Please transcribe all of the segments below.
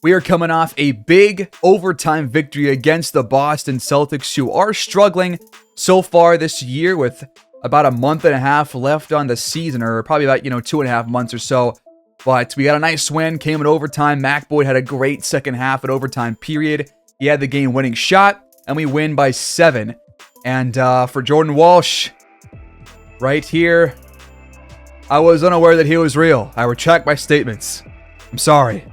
We are coming off a big overtime victory against the Boston Celtics, who are struggling so far this year with about a month and a half left on the season, or probably about, 2.5 months or so. But we got a nice win, came in overtime. Mac Boyd had a great second half at overtime period. He had the game-winning shot, and we win by 7. And for Jordan Walsh, right here, I was unaware that he was real. I retract my statements. I'm sorry.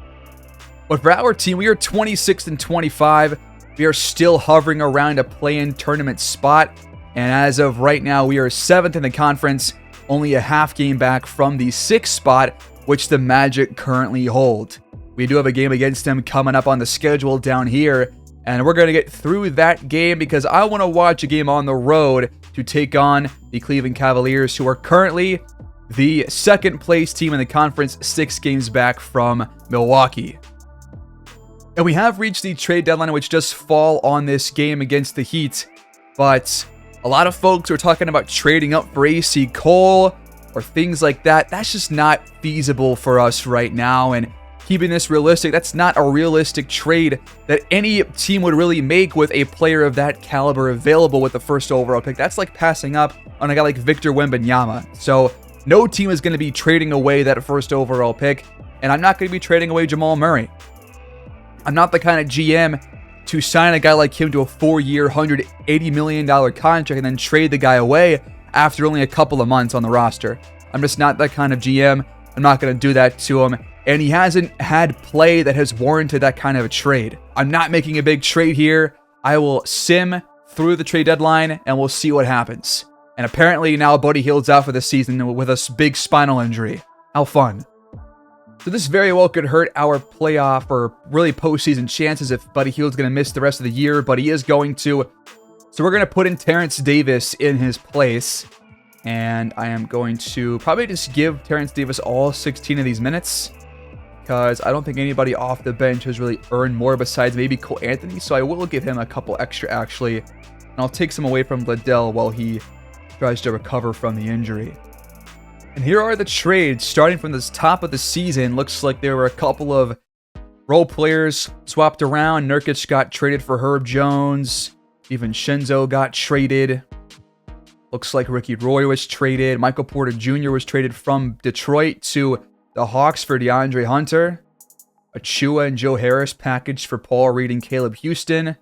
But for our team, we are 26-25. We are still hovering around a play-in tournament spot. And as of right now, we are 7th in the conference, only a half game back from the 6th spot, which the Magic currently hold. We do have a game against them coming up on the schedule down here. And we're going to get through that game because I want to watch a game on the road to take on the Cleveland Cavaliers, who are currently the second place team in the conference, 6 games back from Milwaukee. And we have reached the trade deadline, which does fall on this game against the Heat. But a lot of folks are talking about trading up for AC Cole or things like that. That's just not feasible for us right now. And keeping this realistic, that's not a realistic trade that any team would really make with a player of that caliber available with the first overall pick. That's like passing up on a guy like Victor Wembanyama. So no team is going to be trading away that first overall pick. And I'm not going to be trading away Jamal Murray. I'm not the kind of GM to sign a guy like him to a 4-year, $180 million contract and then trade the guy away after only a couple of months on the roster. I'm just not that kind of GM. I'm not going to do that to him. And he hasn't had play that has warranted that kind of a trade. I'm not making a big trade here. I will sim through the trade deadline and we'll see what happens. And apparently now Buddy Hield's out for the season with a big spinal injury. How fun. So this very well could hurt our playoff or really postseason chances if Buddy Hield's going to miss the rest of the year, but he is going to. So we're going to put in Terrence Davis in his place. And I am going to probably just give Terrence Davis all 16 of these minutes, because I don't think anybody off the bench has really earned more besides maybe Cole Anthony. So I will give him a couple extra actually. And I'll take some away from Liddell while he tries to recover from the injury. And here are the trades starting from the top of the season. Looks like there were a couple of role players swapped around. Nurkic got traded for Herb Jones. Even Shenzo got traded. Looks like Ricky Roy was traded. Michael Porter Jr. was traded from Detroit to the Hawks for DeAndre Hunter. Achua and Joe Harris packaged for Paul Reed and Caleb Houston.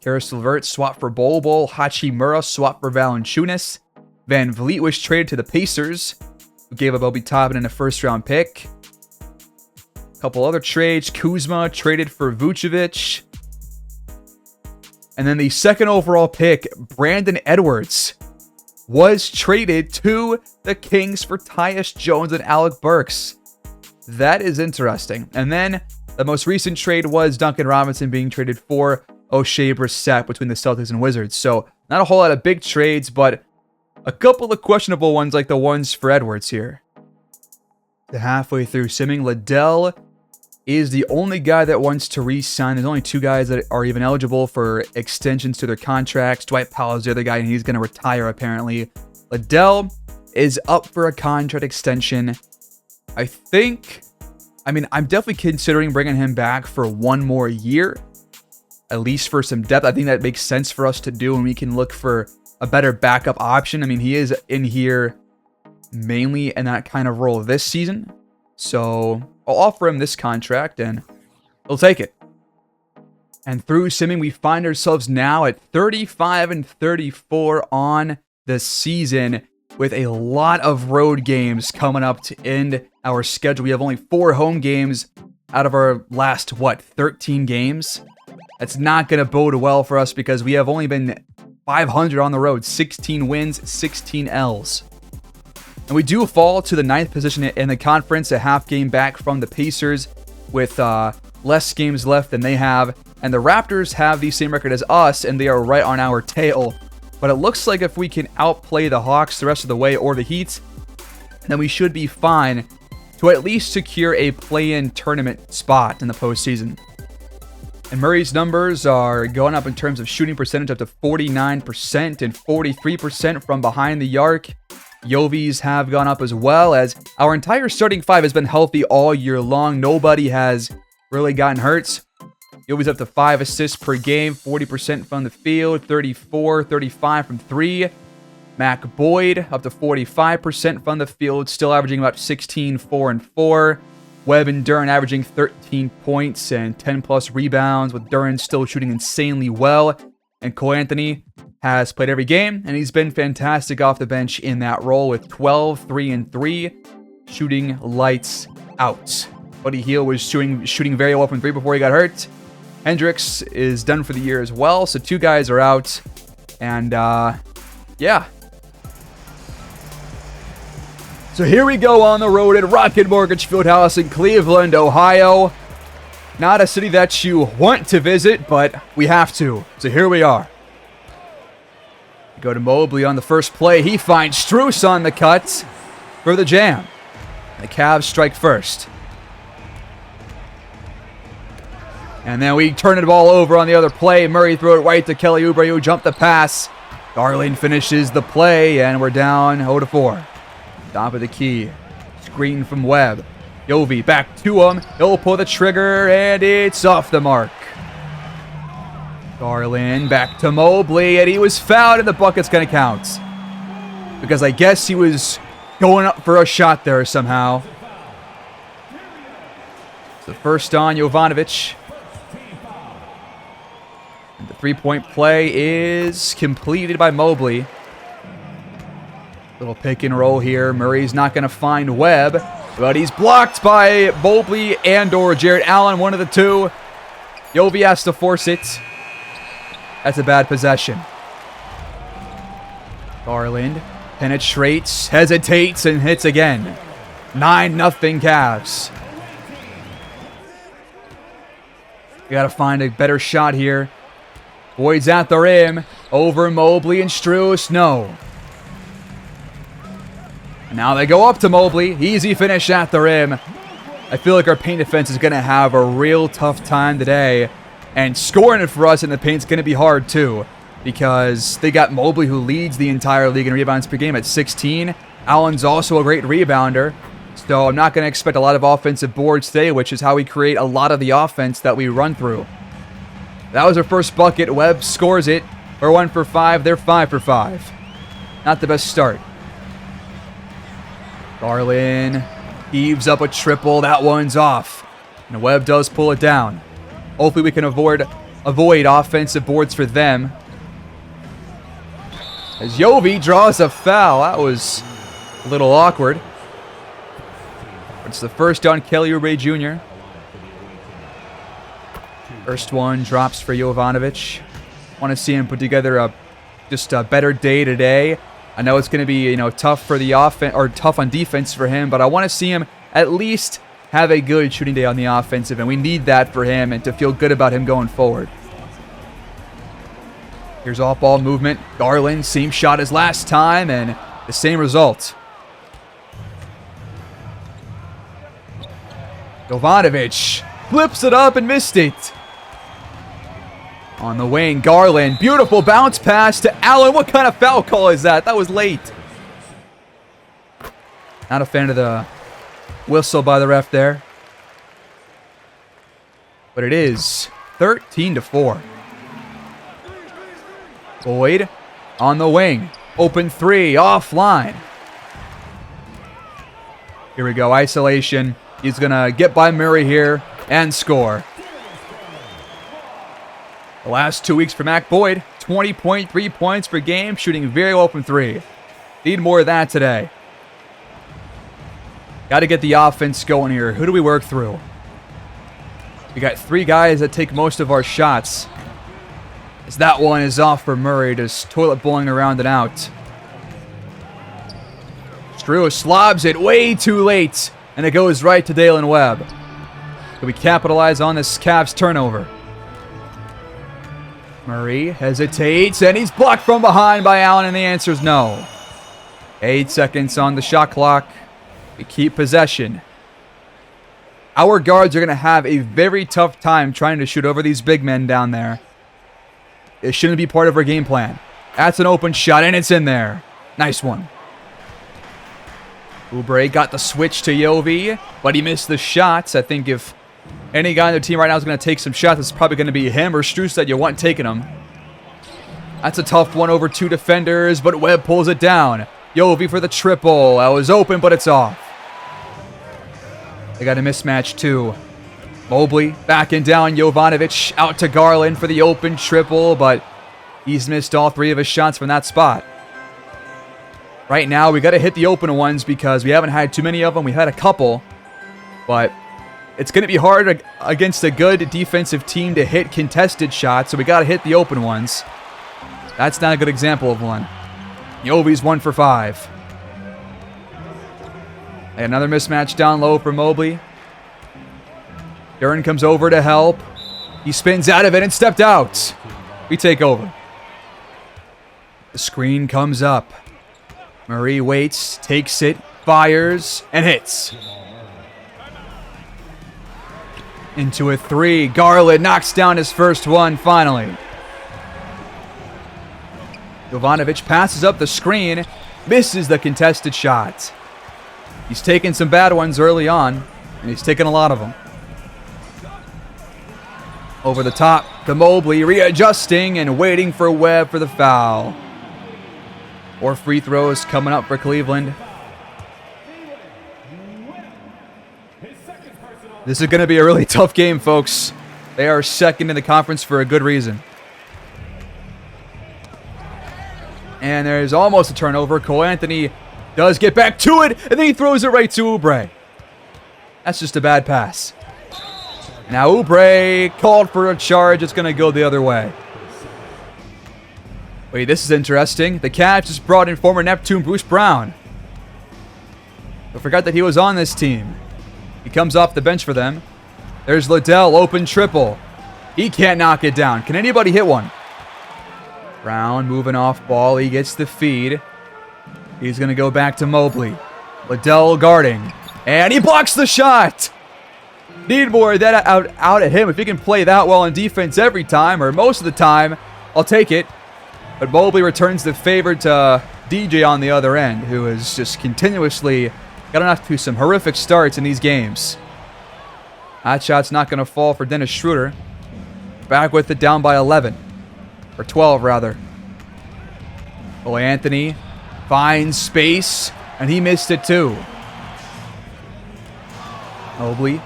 Karis LeVert swapped for Bol Bol. Hachimura swapped for Valanciunas. Van Vliet was traded to the Pacers, who gave up Obi Toppin and a first-round pick. A couple other trades. Kuzma traded for Vucevic. And then the second overall pick, Brandon Edwards, was traded to the Kings for Tyus Jones and Alec Burks. That is interesting. And then the most recent trade was Duncan Robinson being traded for O'Shea Brissett between the Celtics and Wizards. So not a whole lot of big trades, but a couple of questionable ones like the ones for Edwards here. The halfway through simming, Liddell is the only guy that wants to re-sign. There's only 2 guys that are even eligible for extensions to their contracts. Dwight Powell is the other guy, and he's going to retire apparently. Liddell is up for a contract extension. I'm definitely considering bringing him back for 1 more year, at least for some depth. I think that makes sense for us to do, and we can look for a better backup option. I mean, he is in here mainly in that kind of role this season. So I'll offer him this contract and he'll take it. And through simming, we find ourselves now at 35-34 on the season with a lot of road games coming up to end our schedule. We have only 4 home games out of our last, 13 games? That's not going to bode well for us because we have only been 500 on the road, 16 wins, 16 L's. And we do fall to the 9th position in the conference, a half game back from the Pacers with less games left than they have. And the Raptors have the same record as us, and they are right on our tail. But it looks like if we can outplay the Hawks the rest of the way or the Heat, then we should be fine to at least secure a play-in tournament spot in the postseason. And Murray's numbers are going up in terms of shooting percentage up to 49% and 43% from behind the arc. Yovi's have gone up as well, as our entire starting 5 has been healthy all year long. Nobody has really gotten hurt. Yovi's up to 5 assists per game, 40% from the field, 34, 35 from 3. Mac Boyd up to 45% from the field, still averaging about 16, 4, and 4. Webb and Duren averaging 13 points and 10 plus rebounds, with Duren still shooting insanely well. And Cole Anthony has played every game, and he's been fantastic off the bench in that role with 12, 3, and 3, shooting lights out. Buddy Hield was shooting very well from 3 before he got hurt. Hendricks is done for the year as well, so 2 guys are out. And, yeah. So here we go on the road at Rocket Mortgage Fieldhouse in Cleveland, Ohio. Not a city that you want to visit, but we have to. So here we are. Go to Mobley on the first play. He finds Strus on the cut for the jam. The Cavs strike first. And then we turn it all over on the other play. Murray threw it right to Kelly Oubre, who jumped the pass. Garland finishes the play, and we're down 0-4. Top of the key. Screen from Webb. Yovi back to him. He'll pull the trigger, and it's off the mark. Garland back to Mobley, and he was fouled, and the bucket's going to count. Because I guess he was going up for a shot there somehow. So first on Jovanovic. And the three-point play is completed by Mobley. Little pick and roll here. Murray's not going to find Webb, but he's blocked by Mobley and or Jarrett Allen, one of the two. Yovi has to force it. That's a bad possession. Garland penetrates, hesitates, and hits again. 9-0 Cavs. We got to find a better shot here. Boyd's at the rim. Over Mobley and Strus. No. Now they go up to Mobley. Easy finish at the rim. I feel like our paint defense is going to have a real tough time today. And scoring it for us in the paint is going to be hard too. Because they got Mobley, who leads the entire league in rebounds per game at 16. Allen's also a great rebounder. So I'm not going to expect a lot of offensive boards today, which is how we create a lot of the offense that we run through. That was our first bucket. Webb scores it. We're 1 for 5. They're 5 for 5. Not the best start. Garland heaves up a triple. That one's off. And Webb does pull it down. Hopefully we can avoid offensive boards for them. As Yovi draws a foul. That was a little awkward. It's the first on Kelly Oubre Jr. First one drops for Jovanovic. Want to see him put together just a better day today. I know it's going to be, tough for the offense, or tough on defense for him, but I want to see him at least have a good shooting day on the offensive, and we need that for him and to feel good about him going forward. Here's off-ball movement. Garland, same shot as last time, and the same result. Jovanovic flips it up and missed it. On the wing, Garland. Beautiful bounce pass to Allen. What kind of foul call is that? That was late. Not a fan of the whistle by the ref there. But it is 13-4. Boyd on the wing. Open three. Offline. Here we go. Isolation. He's going to get by Murray here and score. The last 2 weeks for Mac Boyd, 20.3 points per game, shooting very well from 3. Need more of that today. Got to get the offense going here. Who do we work through? We got 3 guys that take most of our shots. As that one is off for Murray, just toilet bowling around and out. Strus slobs it way too late, and it goes right to Dalen Webb. Can we capitalize on this Cavs turnover? Murray hesitates, and he's blocked from behind by Allen, and the answer is no. 8 seconds on the shot clock. We keep possession. Our guards are going to have a very tough time trying to shoot over these big men down there. It shouldn't be part of our game plan. That's an open shot, and it's in there. Nice one. Oubre got the switch to Yovi, but he missed the shots. I think if Any guy on their team right now is going to take some shots. It's probably going to be him or Strus that you want taking them. That's a tough one over 2 defenders, but Webb pulls it down. Yovi for the triple. That was open, but it's off. They got a mismatch too. Mobley backing down. Jovanovic out to Garland for the open triple, but he's missed all 3 of his shots from that spot. Right now, we got to hit the open ones because we haven't had too many of them. We had a couple, but it's going to be hard against a good defensive team to hit contested shots, so we got to hit the open ones. That's not a good example of one. Yovi's 1 for 5. And another mismatch down low for Mobley. Duren comes over to help. He spins out of it and stepped out. We take over. The screen comes up. Murray waits, takes it, fires, and hits. Into a 3. Garland knocks down his first one finally. Jovanovic passes up the screen, misses the contested shot. He's taken some bad ones early on, and he's taken a lot of them. Over the top to Mobley, readjusting and waiting for Webb for the foul. 4 free throws coming up for Cleveland. This is going to be a really tough game, folks. They are second in the conference for a good reason. And there's almost a turnover. Cole Anthony does get back to it, and then he throws it right to Oubre. That's just a bad pass. Now Oubre called for a charge. It's going to go the other way. Wait, this is interesting. The Cavs just brought in former Neptune Bruce Brown. I forgot that he was on this team. He comes off the bench for them. There's Liddell, open triple. He can't knock it down. Can anybody hit one? Brown moving off ball. He gets the feed. He's going to go back to Mobley. Liddell guarding. And he blocks the shot. Need more of that out at him. If he can play that well in defense every time, or most of the time, I'll take it. But Mobley returns the favor to DJ on the other end, who is just continuously gotten off to some horrific starts in these games. That shot's not going to fall for Dennis Schroeder. Back with it, down by 11. Or 12, rather. Oh, Anthony finds space, and he missed it too. Mobley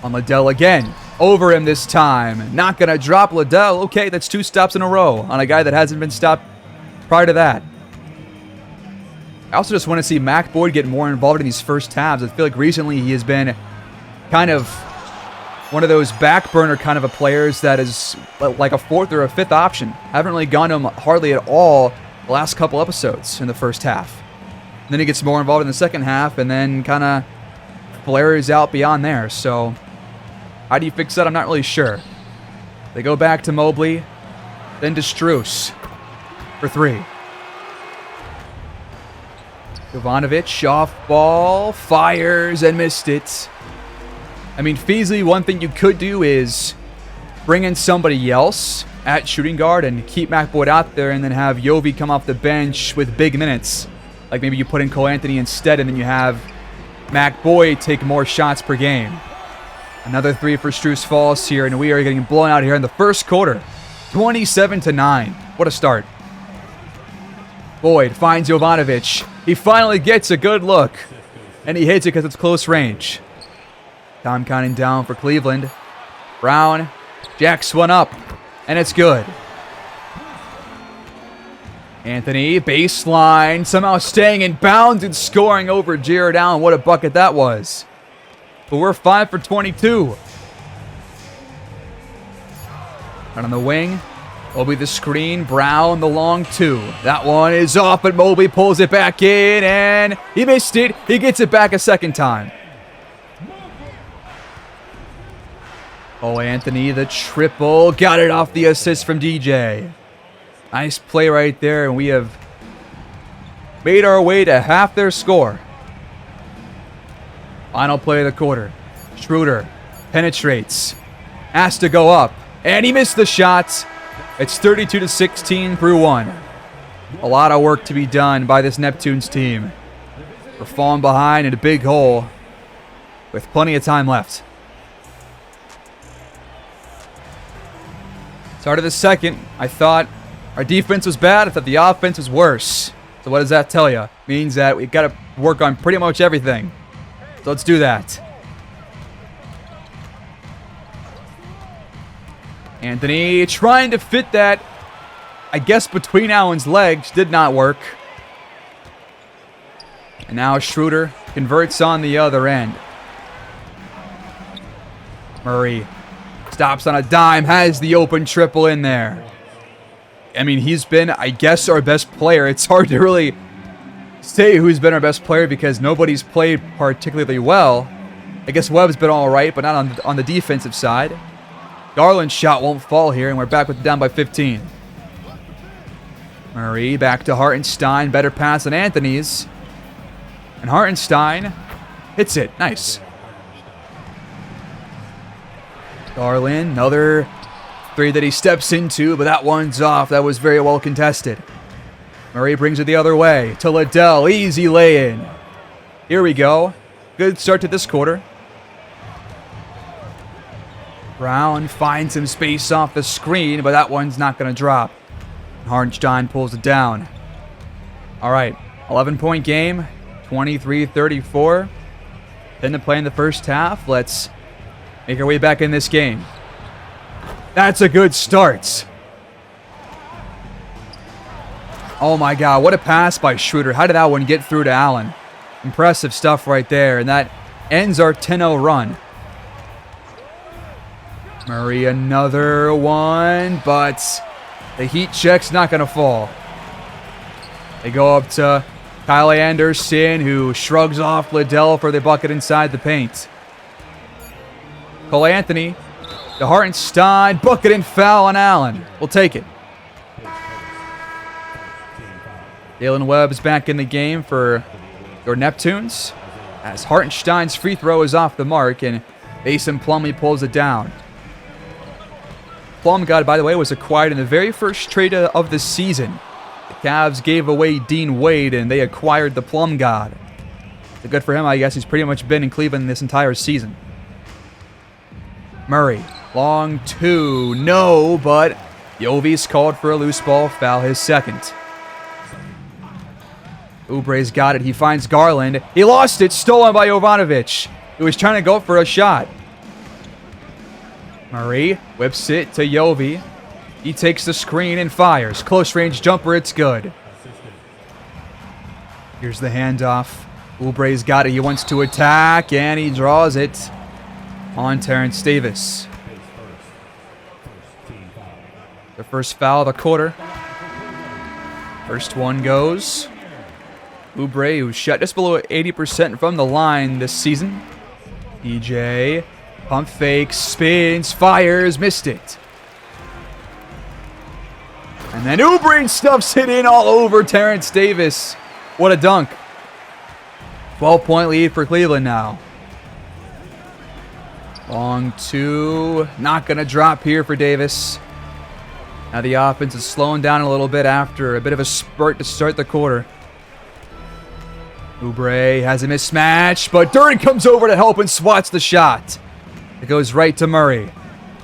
on Liddell again. Over him this time. Not going to drop Liddell. Okay, that's 2 stops in a row on a guy that hasn't been stopped prior to that. I also just want to see Mac Boyd get more involved in these first halves. I feel like recently he has been kind of one of those back burner kind of a players that is like a 4th or a 5th option. Haven't really gone to him hardly at all the last couple episodes in the first half. And then he gets more involved in the second half and then kind of flares out beyond there. So how do you fix that? I'm not really sure. They go back to Mobley, then to Strus for 3. Jovanovic off ball, fires and missed it. I mean, Feasley, one thing you could do is bring in somebody else at shooting guard and keep Mac Boyd out there and then have Yovi come off the bench with big minutes. Like maybe you put in Cole Anthony instead and then you have Mac Boyd take more shots per game. Another 3 for Strus falls here, and we are getting blown out here in the first quarter. 27-9. What a start. Boyd finds Jovanovic. He finally gets a good look, and he hits it because it's close range. Time counting down for Cleveland. Brown jacks one up, and it's good. Anthony, baseline, somehow staying in bounds and scoring over Jared Allen. What a bucket that was. But we're 5 for 22. Right on the wing. Mobley the screen. Brown the long 2. That one is off, but Mobley pulls it back in, and he missed it. He gets it back a second time. Oh, Anthony the triple. Got it off the assist from DJ. Nice play right there, and we have made our way to half their score. Final play of the quarter. Schroeder penetrates. Has to go up. And he missed the shots. It's 32-16 through 1. A lot of work to be done by this Neptunes team. We're falling behind in a big hole with plenty of time left. Start of the second, I thought our defense was bad. I thought the offense was worse. So what does that tell you? Means that we've got to work on pretty much everything. So let's do that. Anthony trying to fit that, I guess, between Allen's legs. Did not work. And now Schroeder converts on the other end. Murray stops on a dime, has the open triple in there. I mean, he's been, I guess, our best player. It's hard to really say who's been our best player because nobody's played particularly well. I guess Webb's been all right, but not on the defensive side. Garland's shot won't fall here, and we're back with down by 15. Murray back to Hartenstein. Better pass than Anthony's. And Hartenstein hits it. Nice. Garland, another three that he steps into, but that one's off. That was very well contested. Murray brings it the other way to Liddell. Easy lay-in. Here we go. Good start to this quarter. Brown finds some space off the screen, but that one's not going to drop. Hartenstein pulls it down. All right, 11-point game, 23-34. 10 to play in the first half. Let's make our way back in this game. That's a good start. Oh my God, what a pass by Schroeder. How did that one get through to Allen? Impressive stuff right there, and that ends our 10-0 run. Murray, another one, but the heat check's not going to fall. They go up to Kyle Anderson, who shrugs off Liddell for the bucket inside the paint. Cole Anthony to Hartenstein, bucket and foul on Allen. We'll take it. Dalen Webb's back in the game for your Neptunes, as Hartenstein's free throw is off the mark, and Mason Plumlee pulls it down. Plum God, by the way, was acquired in the very first trade of the season. The Cavs gave away Dean Wade, and they acquired the Plum God. So good for him, I guess. He's pretty much been in Cleveland this entire season. Murray, long two, no, but Yovi's called for a loose ball foul, his second. Oubre's got it. He finds Garland. He lost it, stolen by Jovanovic, who was trying to go for a shot. Murray whips it to Yovi. He takes the screen and fires. Close range jumper, it's good. Here's the handoff. Oubre's got it. He wants to attack, and he draws it on Terrence Davis. The first foul of the quarter. First one goes. Oubre, who's shot just below 80% from the line this season. EJ, pump fakes, spins, fires, missed it. And then Oubre stuffs it in all over Terrence Davis. What a dunk. 12-point lead for Cleveland now. Long two, not going to drop here for Davis. Now the offense is slowing down a little bit after a bit of a spurt to start the quarter. Oubre has a mismatch, but Duren comes over to help and swats the shot. It goes right to Murray.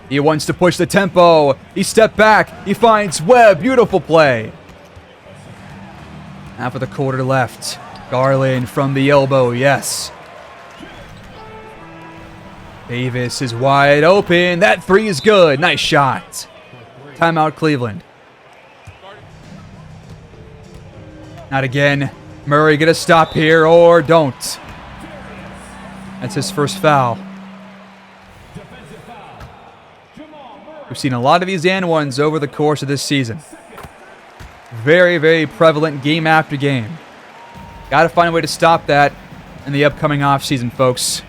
He wants to push the tempo. He stepped back. He finds Webb. Beautiful play. Half of the quarter left. Garland from the elbow, yes. Davis is wide open. That three is good. Nice shot. Timeout, Cleveland. Not again. Murray get a stop here or don't. That's his first foul. We've seen a lot of these and ones over the course of this season. Very, very prevalent game after game. Got to find a way to stop that in the upcoming offseason, folks.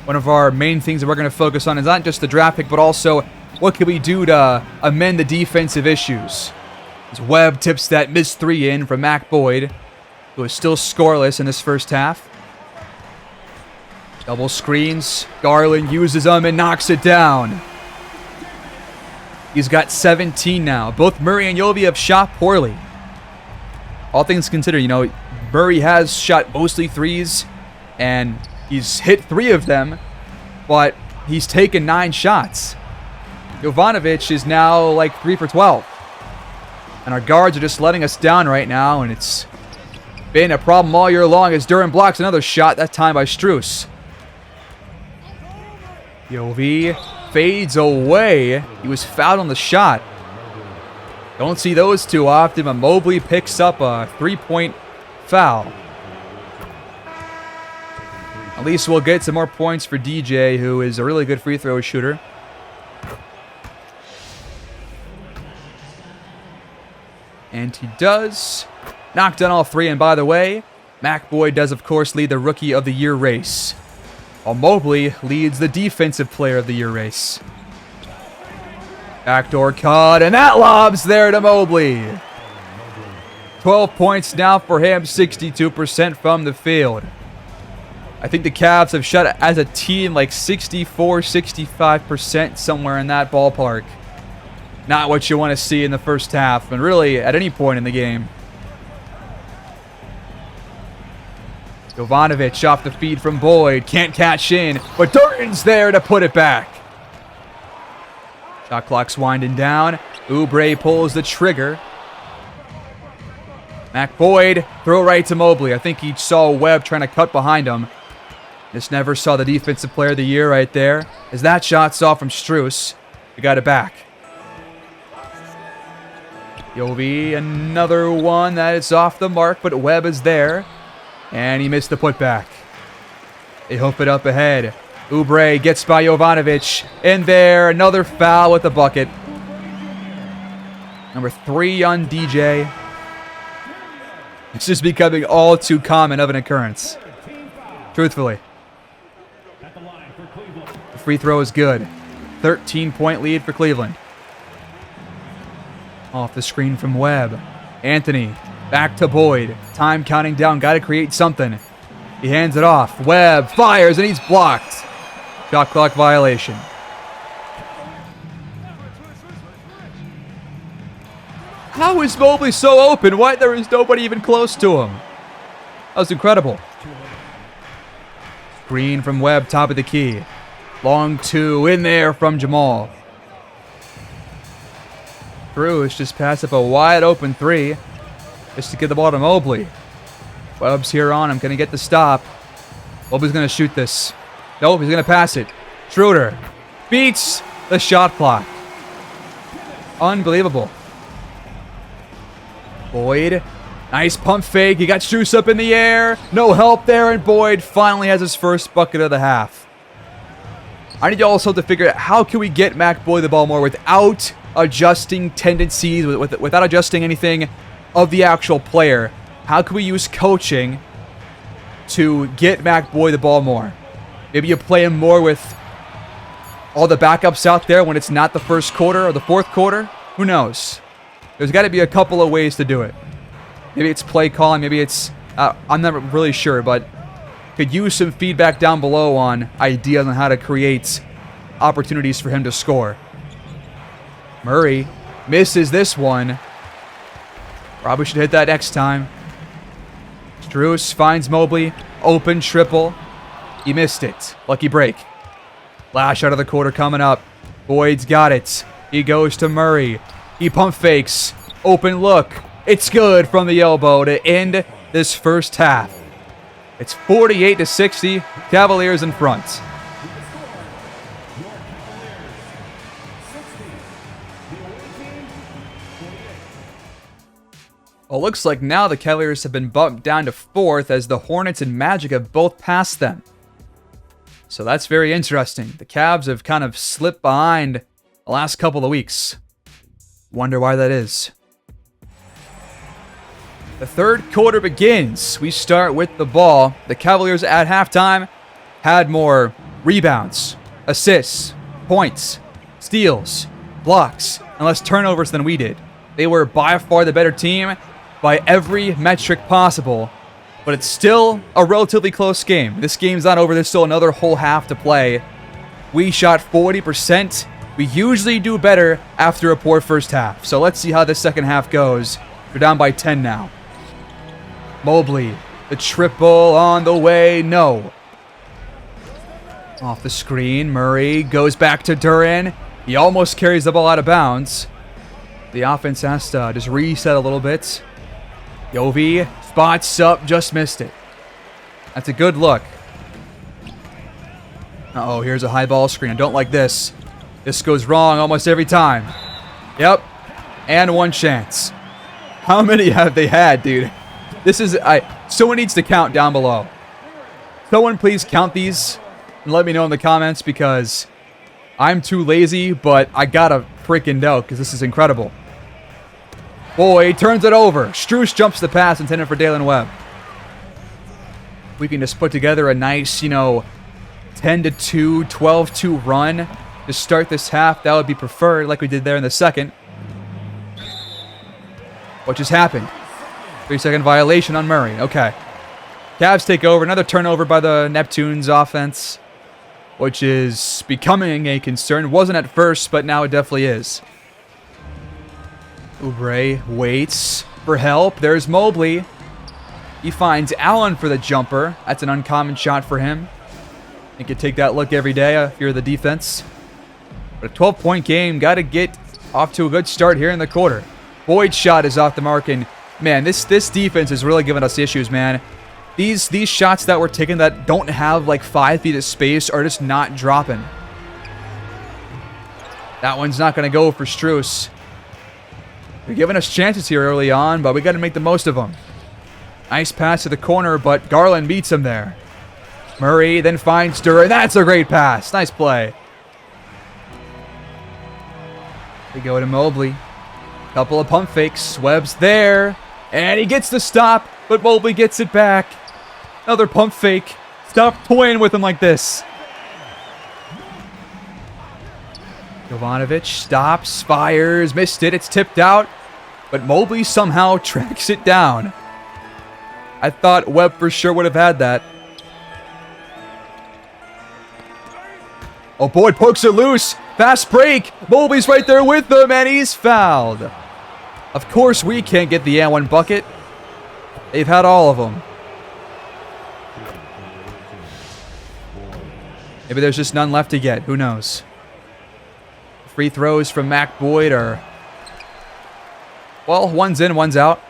One of our main things that we're going to focus on is not just the draft pick, but also what can we do to amend the defensive issues. As Webb tips that missed three in from Mac Boyd, who is still scoreless in this first half. Double screens. Garland uses them and knocks it down. He's got 17 now. Both Murray and Yovi have shot poorly. All things considered, you know, Murray has shot mostly threes, and he's hit 3 of them, but he's taken 9 shots. Jovanovic is now like 3 for 12. And our guards are just letting us down right now, and it's been a problem all year long as Duran blocks another shot, that time by Strus. Jovi fades away. He was fouled on the shot. Don't see those too often, but Mobley picks up a 3-point foul. At least we'll get some more points for DJ, who is a really good free throw shooter. And he does knock down all 3. And by the way, McBoyd does, of course, lead the Rookie of the Year race, while Mobley leads the Defensive Player of the Year race. Backdoor cut, and that lob's there to Mobley. 12 points now for him, 62% from the field. I think the Cavs have shot as a team like 64, 65%, somewhere in that ballpark. Not what you want to see in the first half, and really at any point in the game. Jovanovic off the feed from Boyd. Can't cash in, but Durden's there to put it back. Shot clock's winding down. Oubre pulls the trigger. McBoyd, throw right to Mobley. I think he saw Webb trying to cut behind him. Just never saw the Defensive Player of the Year right there. As that shot's off from Strus. We got it back. Jovi, another one that is off the mark, but Webb is there. And he missed the putback. They hoof it up ahead. Oubre gets by Jovanovic. In there, another foul with the bucket. Number 3 on DJ. It's just becoming all too common of an occurrence. Truthfully. The free throw is good. 13-point lead for Cleveland. Off the screen from Webb. Anthony, back to Boyd. Time counting down, got to create something. He hands it off. Webb fires, and he's blocked. Shot clock violation. How is Mobley so open? Why there is nobody even close to him? That was incredible. Green from Webb, top of the key. Long 2 in there from Jamal. Bruce just passed up a wide open 3 just to get the ball to Mobley. Webb's here on him. Going to get the stop. Mobley's going to shoot this. Nope, he's going to pass it. Schroeder beats the shot clock. Unbelievable. Boyd. Nice pump fake. He got Strus up in the air. No help there, and Boyd finally has his first bucket of the half. I need you also to figure out how can we get McBoyd the ball more without adjusting tendencies, without adjusting anything of the actual player. How can we use coaching to get McBoyd the ball more? Maybe you play him more with all the backups out there when it's not the first quarter or the fourth quarter. Who knows? There's got to be a couple of ways to do it. Maybe it's play calling. Maybe it's... I'm not really sure, but could use some feedback down below on ideas on how to create opportunities for him to score. Murray misses this one. Probably should hit that next time. Strus finds Mobley. Open triple. He missed it. Lucky break. Flash out of the quarter coming up. Boyd's got it. He goes to Murray. He pump fakes. Open look. It's good from the elbow to end this first half. It's 48-60. Cavaliers in front. Well, it looks like now the Cavaliers have been bumped down to 4th as the Hornets and Magic have both passed them. So that's very interesting. The Cavs have kind of slipped behind the last couple of weeks. Wonder why that is. The third quarter begins. We start with the ball. The Cavaliers at halftime had more rebounds, assists, points, steals, blocks, and less turnovers than we did. They were by far the better team by every metric possible, but it's still a relatively close game. This game's not over. There's still another whole half to play. We shot 40%. We usually do better after a poor first half. So let's see how the second half goes. We're down by 10 now. Mobley, the triple on the way. No. Off the screen, Murray goes back to Duran. He almost carries the ball out of bounds. The offense has to just reset a little bit. Yovi spots up, just missed it. That's a good look. Uh-oh, here's a high ball screen. I don't like this. This goes wrong almost every time. Yep. And one chance. How many have they had, dude? This is... someone needs to count down below. Someone please count these and let me know in the comments because I'm too lazy, but I gotta freaking know because this is incredible. Boy, turns it over. Strus jumps the pass intended for Dalen Webb. We can just put together a nice, 10-2, 12-2 run to start this half. That would be preferred like we did there in the second. What just happened? 3-second violation on Murray. Okay. Cavs take over. Another turnover by the Neptunes offense, which is becoming a concern. Wasn't at first, but now it definitely is. Oubre waits for help. There's Mobley. He finds Allen for the jumper. That's an uncommon shot for him. You could take that look every day if you're the defense. But a 12-point game. Got to get off to a good start here in the quarter. Boyd's shot is off the mark, and man, this defense is really giving us issues, man. These shots that we're taking that don't have like 5 feet of space are just not dropping. That one's not going to go for Strus. They're giving us chances here early on, but we got to make the most of them. Nice pass to the corner, but Garland beats him there. Murray then finds Duran. That's a great pass. Nice play. We go to Mobley. Couple of pump fakes. Webb's there. And he gets the stop, but Mobley gets it back. Another pump fake. Stop toying with him like this. Jovanovic stops, fires, missed it. It's tipped out, but Mobley somehow tracks it down. I thought Webb for sure would have had that. Oh, Boyd pokes it loose. Fast break. Mobley's right there with them, and he's fouled. Of course, we can't get the and one bucket. They've had all of them. Maybe there's just none left to get. Who knows? Free throws from Mac Boyd are... well, one's in, one's out.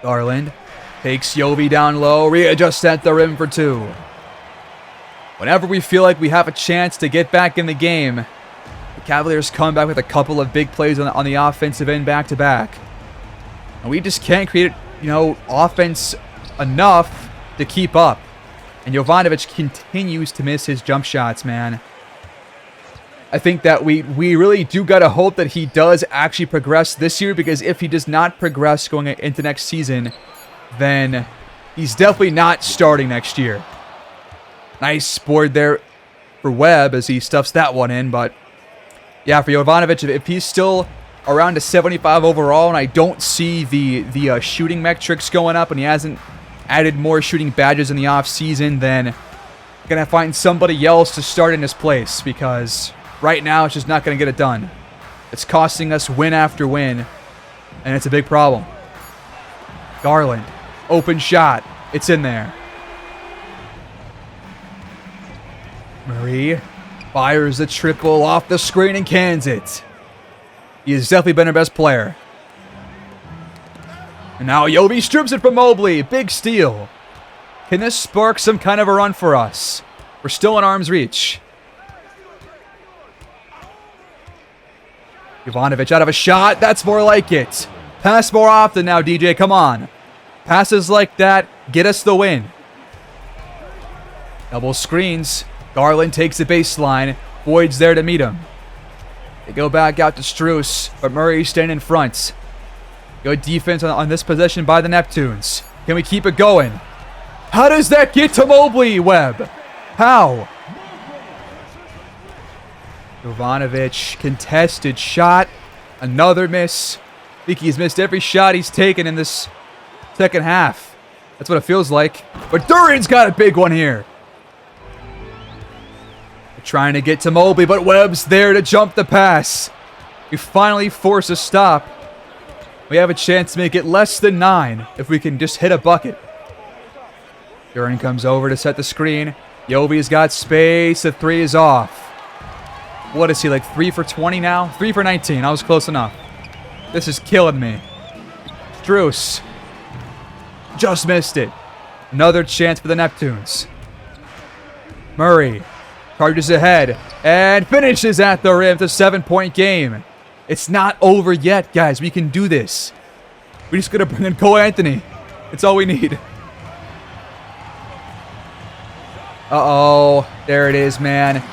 Garland takes Yovi down low. Readjusts at the rim for 2. Whenever we feel like we have a chance to get back in the game, the Cavaliers come back with a couple of big plays on the offensive end back-to-back. And we just can't create, offense enough to keep up. And Jovanovic continues to miss his jump shots, man. I think that we really do got to hope that he does actually progress this year, because if he does not progress going into next season, then he's definitely not starting next year. Nice board there for Webb as he stuffs that one in, but yeah, for Jovanovic, if he's still around a 75 overall, and I don't see the shooting metrics going up, and he hasn't added more shooting badges in the offseason, then gonna find somebody else to start in his place, because right now it's just not gonna get it done. It's costing us win after win, and it's a big problem. Garland, open shot, it's in there. Murray fires the triple off the screen and cans it. He has definitely been our best player. And now Yovi strips it from Mobley. Big steal. Can this spark some kind of a run for us? We're still in arm's reach. Jovanovic out of a shot. That's more like it. Pass more often now, DJ. Come on. Passes like that get us the win. Double screens. Garland takes the baseline. Boyd's there to meet him. They go back out to Strus, but Murray's staying in front. Good defense on this possession by the Neptunes. Can we keep it going? How does that get to Mobley, Webb? How? Jovanovic, contested shot. Another miss. I think he's missed every shot he's taken in this second half. That's what it feels like. But Duran's got a big one here. They're trying to get to Mobley, but Webb's there to jump the pass. We finally force a stop. We have a chance to make it less than 9 if we can just hit a bucket. Duran comes over to set the screen. Yovi's got space. The 3 is off. What is he, like 3 for 20 now? 3 for 19. I was close enough. This is killing me. Struce. Just missed it. Another chance for the Neptunes. Murray charges ahead and finishes at the rim. It's a 7-point game. It's not over yet, guys. We can do this. We just gotta bring in Cole Anthony. It's all we need. Uh-oh. There it is, man.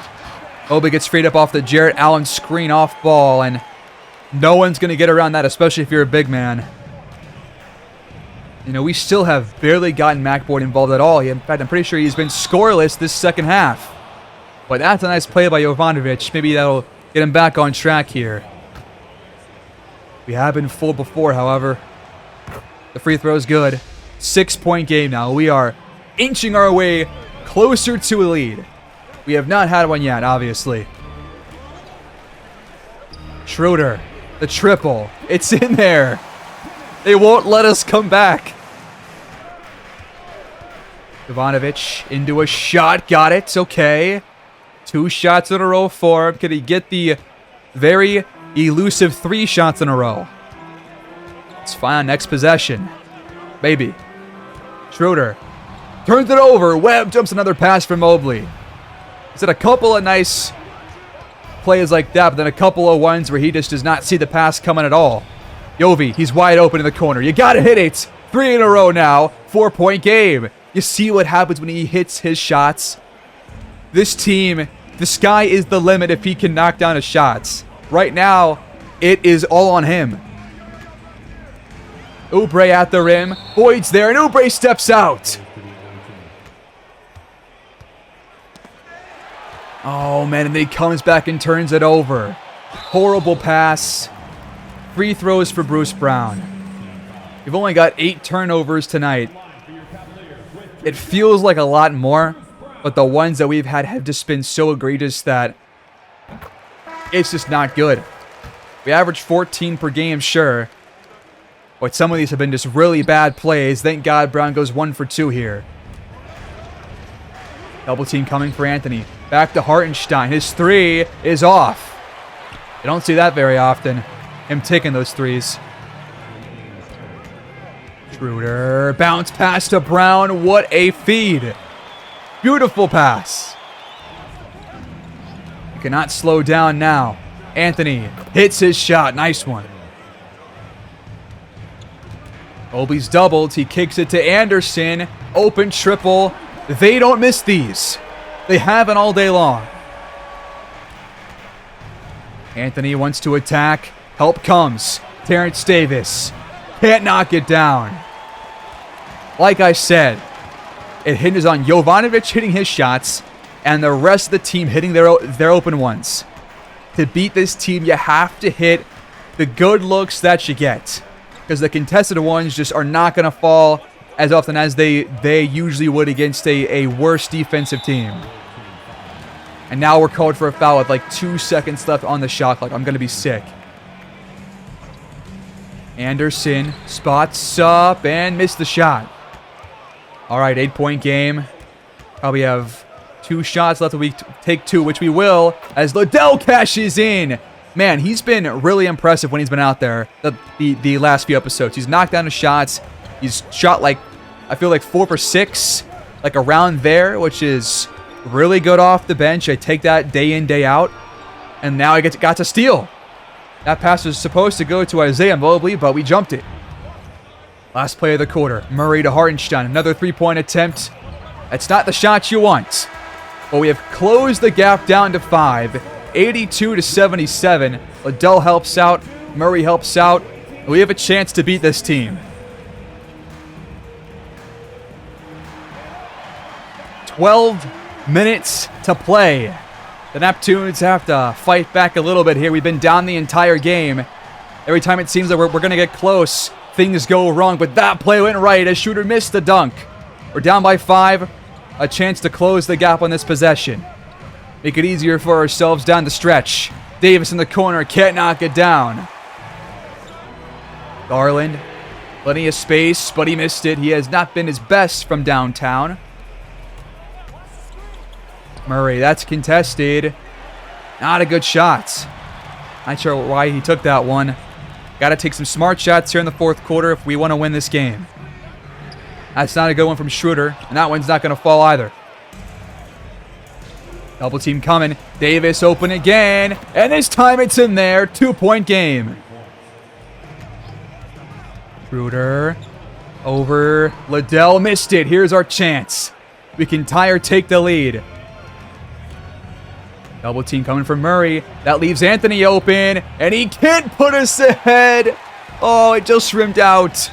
Obi gets straight up off the Jarrett Allen screen off ball, and no one's going to get around that, especially if you're a big man. You know, we still have barely gotten McBoyd involved at all. In fact, I'm pretty sure he's been scoreless this second half. But that's a nice play by Jovanovic. Maybe that'll get him back on track here. We have been fooled before, however. The free throw is good. 6-point game now. We are inching our way closer to a lead. We have not had one yet, obviously. Schroeder, the triple. It's in there. They won't let us come back. Jovanovic into a shot. Got it. Okay. 2 shots in a row for him. Can he get the very elusive 3 shots in a row? It's fine. Next possession. Maybe. Schroeder turns it over. Webb jumps another pass from Mobley. He's had a couple of nice plays like that, but then a couple of ones where he just does not see the pass coming at all. Yovi, he's wide open in the corner. You gotta hit it. 3 in a row now. 4-point game. You see what happens when he hits his shots? This team, the sky is the limit if he can knock down his shots. Right now, it is all on him. Oubre at the rim. Boyd's there, and Oubre steps out. Oh, man, and then he comes back and turns it over. Horrible pass. Free throws for Bruce Brown. We've only got 8 turnovers tonight. It feels like a lot more, but the ones that we've had have just been so egregious that it's just not good. We average 14 per game, sure, but some of these have been just really bad plays. Thank God Brown goes 1 for 2 here. Double team coming for Anthony. Back to Hartenstein. His 3 is off. You don't see that very often. Him taking those 3s. Schroeder. Bounce pass to Brown. What a feed. Beautiful pass. You cannot slow down now. Anthony hits his shot. Nice one. Obi's doubled. He kicks it to Anderson. Open triple. They don't miss these. They haven't all day long. Anthony wants to attack. Help comes. Terrence Davis. Can't knock it down. Like I said, it hinges on Jovanovic hitting his shots and the rest of the team hitting their open ones. To beat this team, you have to hit the good looks that you get. Because the contested ones just are not going to fall as often as they usually would against a worse defensive team. And now we're called for a foul with like 2 seconds left on the shot clock. I'm going to be sick. Anderson spots up and missed the shot. All right, 8-point game. Probably have 2 shots left if we take 2, which we will, as Liddell cashes in. Man, he's been really impressive when he's been out there the last few episodes. He's knocked down his shots. He's shot like, I feel like 4 for 6, like around there, which is really good off the bench. I take that day in, day out. And now I got to steal. That pass was supposed to go to Isaiah Mobley, but we jumped it. Last play of the quarter. Murray to Hartenstein. Another 3-point attempt. That's not the shot you want. But we have closed the gap down to 5. 82-77. Liddell helps out. Murray helps out. We have a chance to beat this team. 12 minutes to play. The Neptunes have to fight back a little bit here. We've been down the entire game. Every time it seems that we're going to get close, things go wrong. But that play went right as Schroeder missed the dunk. We're down by 5. A chance to close the gap on this possession. Make it easier for ourselves down the stretch. Davis in the corner. Can't knock it down. Garland. Plenty of space, but he missed it. He has not been his best from downtown. Murray, that's contested. Not a good shot. Not sure why he took that one. Got to take some smart shots here in the fourth quarter if we want to win this game. That's not a good one from Schroeder, and that one's not going to fall either. Double team coming. Davis open again, and this time it's in there. 2-point game. Schroeder over. Liddell missed it. Here's our chance. We can tie or take the lead. Double team coming from Murray. That leaves Anthony open, and he can't put us ahead. Oh, it just rimmed out.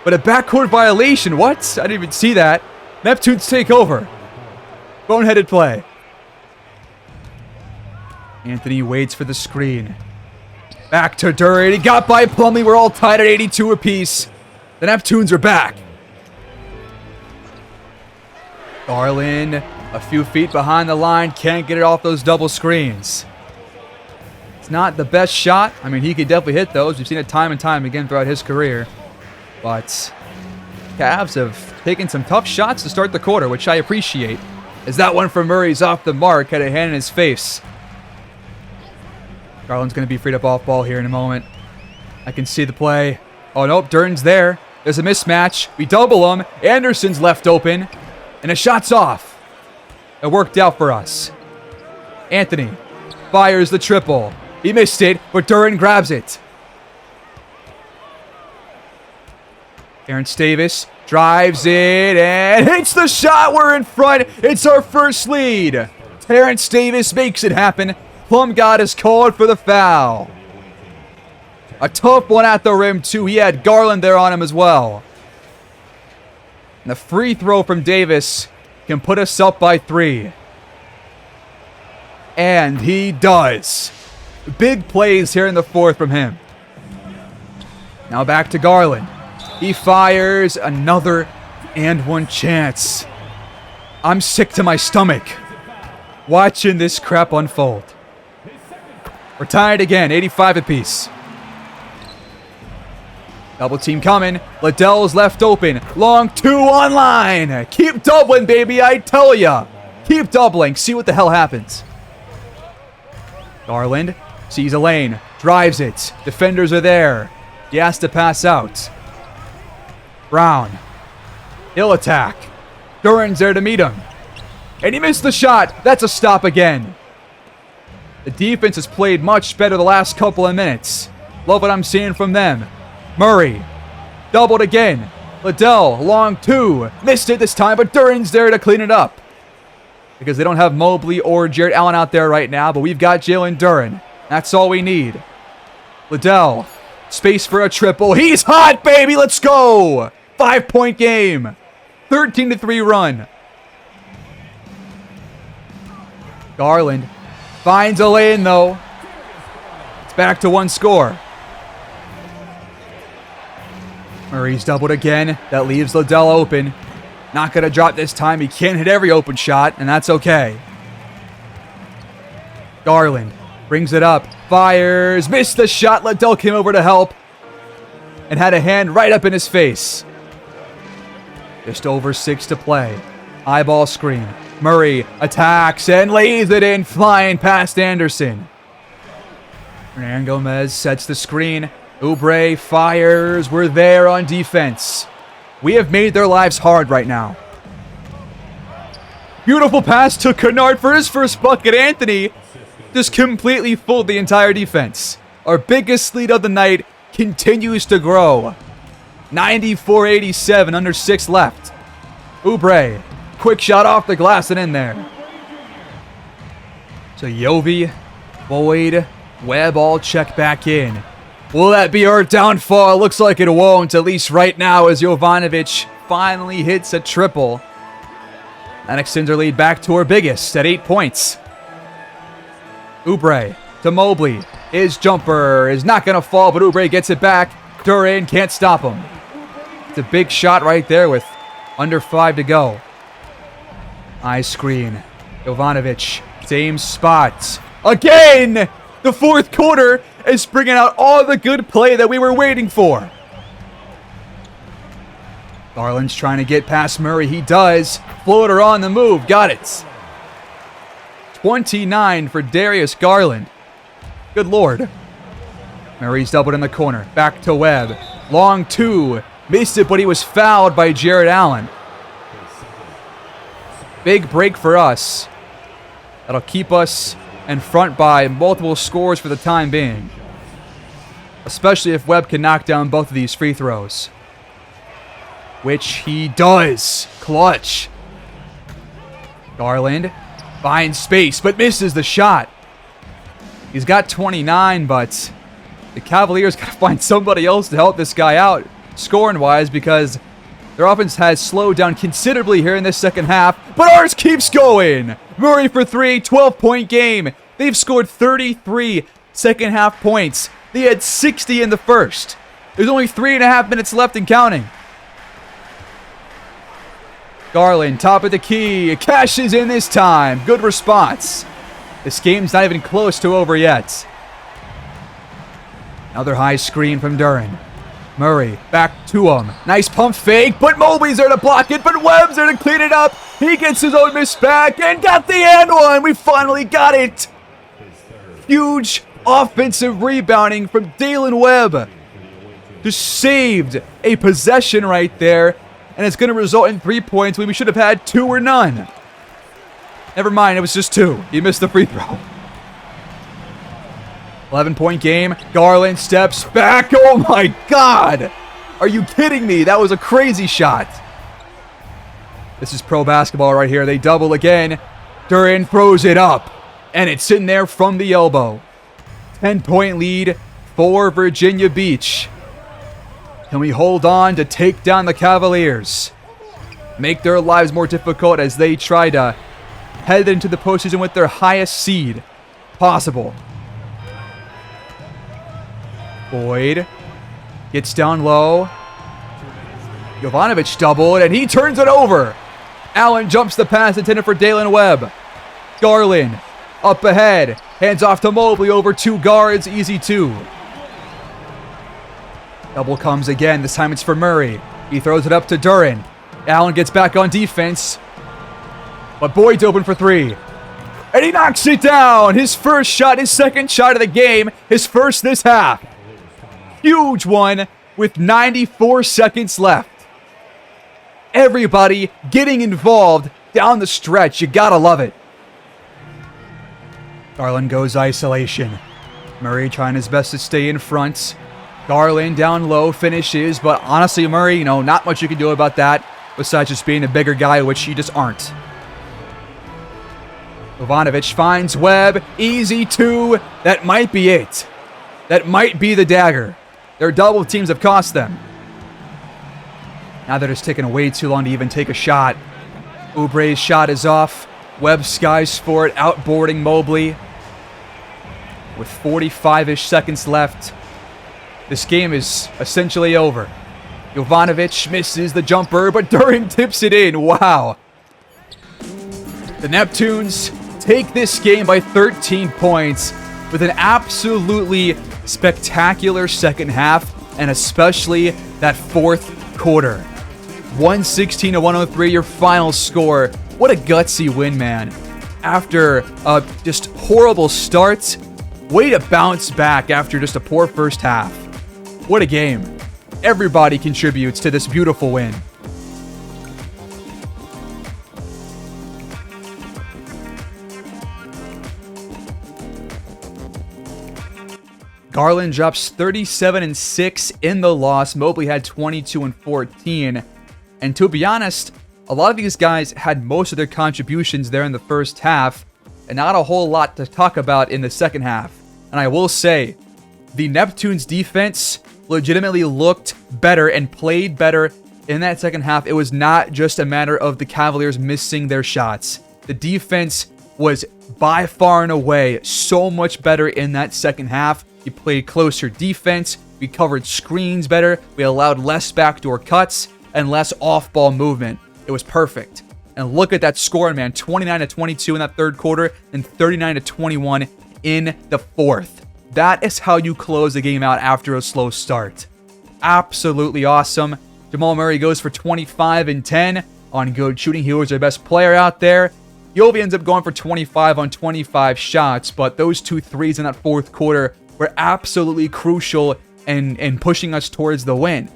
But a backcourt violation. What? I didn't even see that. Neptunes take over. Boneheaded play. Anthony waits for the screen. Back to Duran. He got by Plumlee. We're all tied at 82 apiece. The Neptunes are back. Garland, a few feet behind the line. Can't get it off those double screens. It's not the best shot. I mean, he could definitely hit those. We've seen it time and time again throughout his career. But Cavs have taken some tough shots to start the quarter, which I appreciate. As that one from Murray's off the mark, had a hand in his face. Garland's going to be freed up off ball here in a moment. I can see the play. Oh, nope, Duran's there. There's a mismatch. We double him. Anderson's left open. And a shot's off. It worked out for us. Anthony fires the triple. He missed it, but Duran grabs it. Terrence Davis drives it and hits the shot. We're in front. It's our first lead. Terrence Davis makes it happen. Plumgod is called for the foul. A tough one at the rim, too. He had Garland there on him as well. And the free throw from Davis can put us up by 3. And he does. Big plays here in the fourth from him. Now back to Garland. He fires another and one chance. I'm sick to my stomach watching this crap unfold. We're tied again, 85 apiece. Double team coming. Liddell's left open. Long 2 on line. Keep doubling, baby, I tell ya. Keep doubling. See what the hell happens. Garland sees a lane. Drives it. Defenders are there. He has to pass out. Brown. He'll attack. Duran's there to meet him. And he missed the shot. That's a stop again. The defense has played much better the last couple of minutes. Love what I'm seeing from them. Murray. Doubled again. Liddell. Long 2. Missed it this time, but Duran's there to clean it up. Because they don't have Mobley or Jared Allen out there right now, but we've got Jalen Duran. That's all we need. Liddell. Space for a triple. He's hot, baby. Let's go. 5-point game. 13-3 run. Garland finds a lane, though. It's back to 1 score. Murray's doubled again. That leaves Liddell open. Not going to drop this time. He can't hit every open shot, and that's okay. Garland brings it up. Fires. Missed the shot. Liddell came over to help. And had a hand right up in his face. Just over 6 to play. Eyeball screen. Murray attacks and lays it in, flying past Anderson. Hernan Gomez sets the screen. Oubre fires. We're there on defense. We have made their lives hard right now. Beautiful pass to Kennard for his first bucket. Anthony just completely fooled the entire defense. Our biggest lead of the night continues to grow. 94-87, under 6 left. Oubre, quick shot off the glass and in there. So Yovi, Boyd, Webb all check back in. Will that be our downfall? Looks like it won't, at least right now, as Jovanovic finally hits a triple. That extends our lead back to our biggest at 8 points. Oubre to Mobley. His jumper is not going to fall, but Oubre gets it back. Duran can't stop him. It's a big shot right there with under 5 to go. Eye screen. Jovanovic, same spot. Again! The fourth quarter is bringing out all the good play that we were waiting for. Garland's trying to get past Murray. He does. Floater on the move. Got it. 29 for Darius Garland. Good Lord. Murray's doubled in the corner. Back to Webb. Long two. Missed it, but he was fouled by Jared Allen. Big break for us. That'll keep us in front by multiple scores for the time being. Especially if Webb can knock down both of these free throws. Which he does. Clutch. Garland finds space, but misses the shot. He's got 29, but the Cavaliers got to find somebody else to help this guy out, scoring-wise, because their offense has slowed down considerably here in this second half, but ours keeps going. Murray for three, 12-point game. They've scored 33 second-half points. They had 60 in the first. There's only 3.5 minutes left and counting. Garland, top of the key, cashes in this time. Good response. This game's not even close to over yet. Another high screen from Duren. Murray, back to him. Nice pump fake, but Mobley's there to block it, but Webb's there to clean it up. He gets his own miss back and got the and one. We finally got it. Huge offensive rebounding from Dalen Webb. Just saved a possession right there, and it's going to result in 3 points when we should have had 2 or none. Never mind, it was just 2. He missed the free throw. 11-point game. Garland steps back. Oh my God. Are you kidding me? That was a crazy shot. This is pro basketball right here. They double again. Duren throws it up, and it's in there from the elbow. 10-point lead for Virginia Beach. Can we hold on to take down the Cavaliers? Make their lives more difficult as they try to head into the postseason with their highest seed possible. Boyd gets down low. Jovanovic doubled, and he turns it over. Allen jumps the pass intended for Dalen Webb. Garland up ahead. Hands off to Mobley over 2 guards. Easy 2. Double comes again. This time it's for Murray. He throws it up to Duren. Allen gets back on defense. But Boyd's open for 3. And he knocks it down. His first shot, his second shot of the game. His first this half. Huge one with 94 seconds left. Everybody getting involved down the stretch. You gotta love it. Garland goes isolation. Murray trying his best to stay in front. Garland down low, finishes, but honestly, Murray, not much you can do about that besides just being a bigger guy, which you just aren't. Jovanovic finds Webb. Easy 2. That might be it. That might be the dagger. Their double teams have cost them. Now they're just taking way too long to even take a shot. Oubre's shot is off. Webb skies for it, outboarding Mobley. With 45-ish seconds left, this game is essentially over. Jovanovic misses the jumper, but Duren tips it in. Wow. The Neptunes take this game by 13 points with an absolutely spectacular second half, and especially that fourth quarter. 116-103, your final score. What a gutsy win, man. After a just horrible start, way to bounce back after just a poor first half. What a game. Everybody contributes to this beautiful win. Garland drops 37-6 in the loss. Mobley had 22-14. And to be honest, a lot of these guys had most of their contributions there in the first half, and not a whole lot to talk about in the second half. And I will say, the Neptunes defense legitimately looked better and played better in that second half. It was not just a matter of the Cavaliers missing their shots. The defense was by far and away so much better in that second half. We played closer defense, we covered screens better, we allowed less backdoor cuts, and less off-ball movement. It was perfect. And look at that score, man. 29-22 in that third quarter, and 39-21 in the fourth. That is how you close the game out after a slow start. Absolutely awesome. Jamal Murray goes for 25 and 10 on good shooting. He was their best player out there. Yovi ends up going for 25 on 25 shots, but those 2 threes in that fourth quarter were absolutely crucial in pushing us towards the win.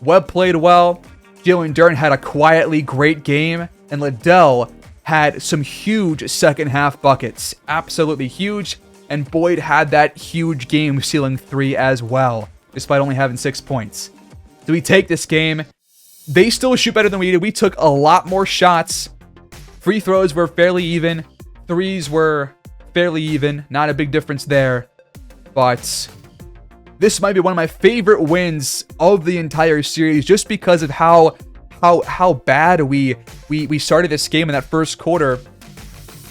Webb played well. Jalen Duren had a quietly great game, and Liddell had some huge second half buckets. Absolutely huge. And Boyd had that huge game ceiling 3 as well, despite only having 6 points. So we take this game. They still shoot better than we did. We took a lot more shots. Free throws were fairly even. Threes were fairly even. Not a big difference there. But this might be one of my favorite wins of the entire series, just because of how bad we started this game in that first quarter,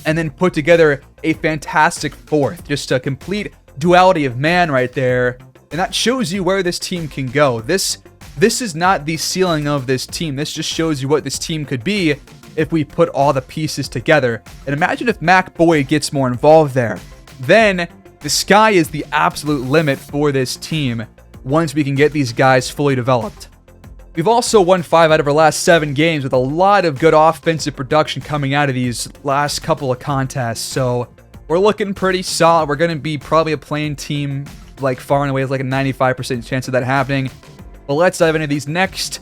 and then put together a fantastic fourth. Just a complete duality of man right there, and that shows you where this team can go. This is not the ceiling of this team. This just shows you what this team could be if we put all the pieces together. And imagine if Mac Boyd gets more involved there. Then the sky is the absolute limit for this team once we can get these guys fully developed. We've also won 5 out of our last 7 games with a lot of good offensive production coming out of these last couple of contests. So we're looking pretty solid. We're going to be probably a playing team like far and away with like a 95% chance of that happening. But let's dive into these next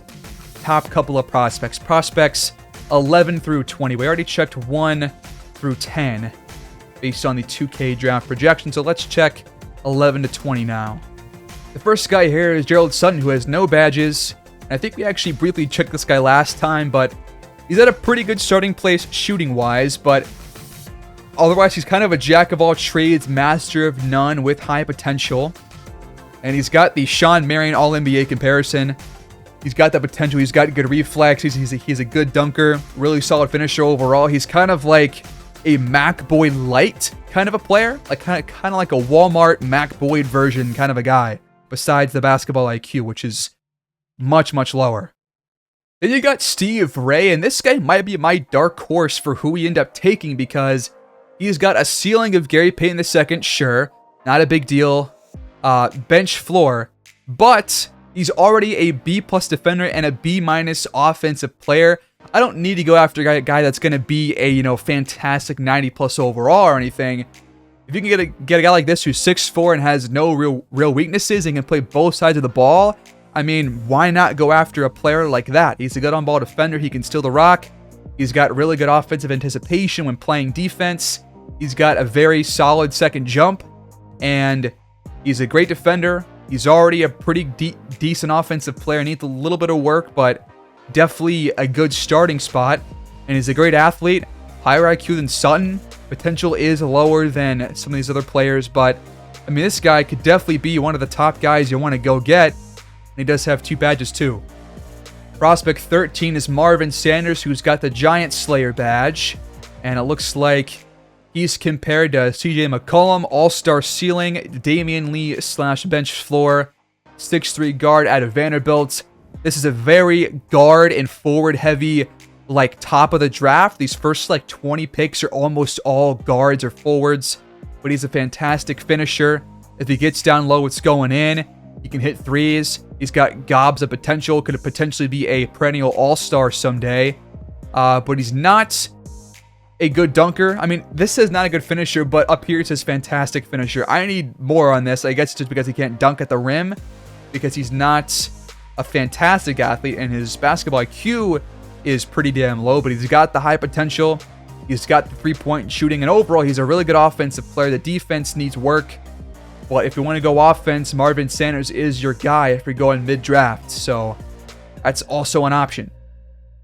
top couple of prospects. Prospects 11 through 20. We already checked 1 through 10 based on the 2K draft projection. So let's check 11 to 20 now. The first guy here is Gerald Sutton, who has no badges. I think we actually briefly checked this guy last time, but he's at a pretty good starting place shooting-wise, but otherwise he's kind of a jack-of-all-trades, master of none with high potential. And he's got the Sean Marion All-NBA comparison. He's got the potential. He's got good reflexes. He's a good dunker, really solid finisher overall. He's kind of like a Mac Boyd light kind of a player, like kind of like a Walmart Mac Boyd version kind of a guy, besides the basketball IQ, which is much, much lower. Then you got Steve Ray, and this guy might be my dark horse for who we end up taking, because he's got a ceiling of Gary Payton II, sure, not a big deal, bench floor, but he's already a B+ defender and a B- offensive player. I don't need to go after a guy that's going to be a, fantastic 90+ overall or anything. If you can get a guy like this who's 6'4" and has no real weaknesses and can play both sides of the ball, I mean, why not go after a player like that? He's a good on-ball defender. He can steal the rock. He's got really good offensive anticipation when playing defense. He's got a very solid second jump, and he's a great defender. He's already a pretty decent offensive player. Needs a little bit of work, but definitely a good starting spot. And he's a great athlete. Higher IQ than Sutton. Potential is lower than some of these other players, but I mean, this guy could definitely be one of the top guys you want to go get. And he does have 2 badges too. Prospect 13 is Marvin Sanders, who's got the Giant Slayer badge. And it looks like he's compared to CJ McCollum, all-star ceiling, Damian Lee / bench floor, 6'3" guard out of Vanderbilt. This is a very guard and forward heavy like top of the draft. These first like 20 picks are almost all guards or forwards, but he's a fantastic finisher. If he gets down low, it's going in. He can hit threes. He's got gobs of potential. Could potentially be a perennial all-star someday. But he's not a good dunker. I mean, this says not a good finisher, but up here it says fantastic finisher. I need more on this. I guess just because he can't dunk at the rim, because he's not a fantastic athlete, and his basketball IQ is pretty damn low, but he's got the high potential. He's got the three-point shooting, and overall, he's a really good offensive player. The defense needs work. But if you want to go offense, Marvin Sanders is your guy if you're going mid-draft. So that's also an option.